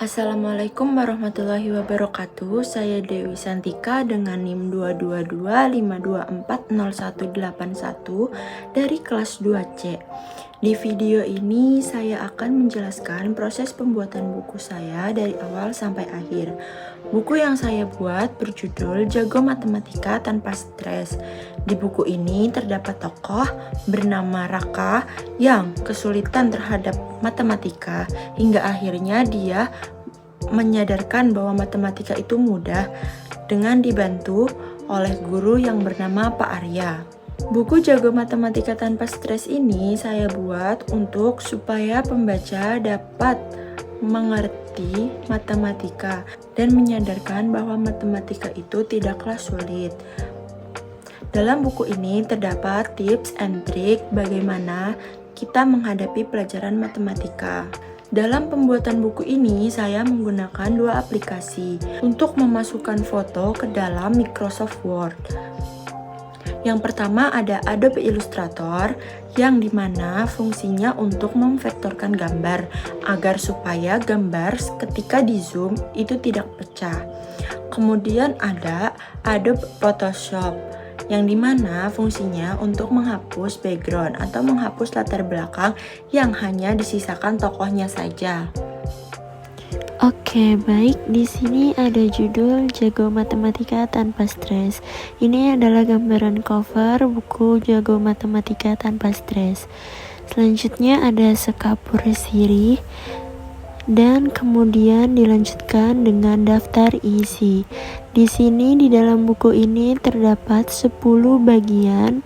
Assalamualaikum warahmatullahi wabarakatuh. Saya Dewi Santika dengan NIM 22252401881 dari kelas 2C. Di video ini saya akan menjelaskan proses pembuatan buku saya dari awal sampai akhir. Buku yang saya buat berjudul Jago Matematika Tanpa Stres. Di buku ini terdapat tokoh bernama Raka yang kesulitan terhadap matematika hingga akhirnya dia menyadarkan bahwa matematika itu mudah dengan dibantu oleh guru yang bernama Pak Arya. Buku Jago Matematika Tanpa Stres ini saya buat untuk supaya pembaca dapat mengerti matematika dan menyadarkan bahwa matematika itu tidaklah sulit. Dalam buku ini terdapat tips and trik bagaimana kita menghadapi pelajaran matematika. Dalam pembuatan buku ini, saya menggunakan dua aplikasi untuk memasukkan foto ke dalam Microsoft Word. Yang pertama ada Adobe Illustrator, yang dimana fungsinya untuk memvektorkan gambar, agar supaya gambar ketika di zoom itu tidak pecah. Kemudian ada Adobe Photoshop, yang dimana fungsinya untuk menghapus background atau menghapus latar belakang yang hanya disisakan tokohnya saja. Oke, baik. Di sini ada judul Jago Matematika Tanpa Stres. Ini adalah gambaran cover buku Jago Matematika Tanpa Stres. Selanjutnya ada sekapur sirih. Dan kemudian dilanjutkan dengan daftar isi. Di sini di dalam buku ini terdapat 10 bagian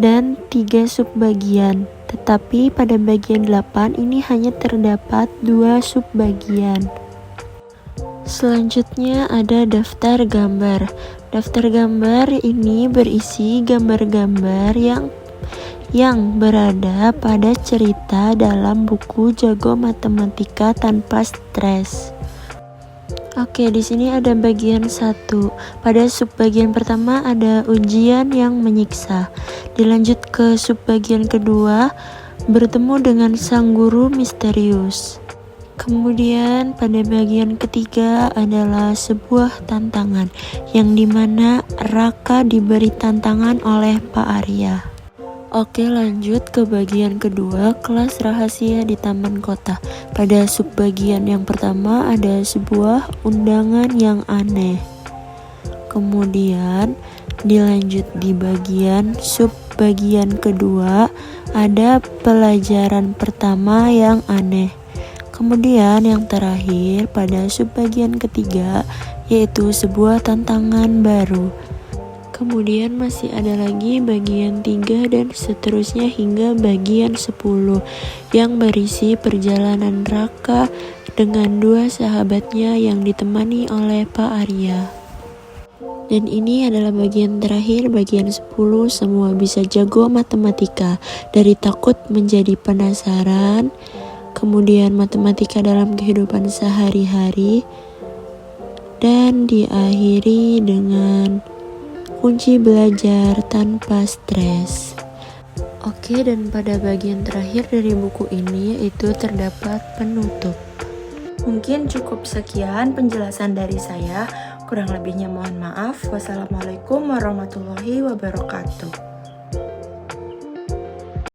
dan 3 subbagian. Tetapi pada bagian 8 ini hanya terdapat 2 subbagian. Selanjutnya ada daftar gambar. Daftar gambar ini berisi gambar-gambar yang berada pada cerita dalam buku Jago Matematika Tanpa Stres. Oke, di sini ada bagian 1. Pada subbagian pertama ada ujian yang menyiksa. Dilanjut ke subbagian kedua, bertemu dengan sang guru misterius. Kemudian pada bagian ketiga adalah sebuah tantangan, yang dimana Raka diberi tantangan oleh Pak Arya. Oke, lanjut ke bagian kedua, kelas rahasia di Taman Kota. Pada subbagian yang pertama ada sebuah undangan yang aneh. Kemudian dilanjut di bagian subbagian kedua ada pelajaran pertama yang aneh. Kemudian yang terakhir pada subbagian ketiga yaitu sebuah tantangan baru. Kemudian masih ada lagi bagian 3 dan seterusnya hingga bagian 10 yang berisi perjalanan Raka dengan 2 sahabatnya yang ditemani oleh Pak Arya. Dan ini adalah bagian terakhir, bagian 10. Semua bisa jago matematika, dari takut menjadi penasaran, kemudian matematika dalam kehidupan sehari-hari, dan diakhiri dengan kunci belajar tanpa stres. Oke, dan pada bagian terakhir dari buku ini yaitu terdapat penutup. Mungkin cukup sekian penjelasan dari saya. Kurang lebihnya mohon maaf. Wassalamualaikum warahmatullahi wabarakatuh.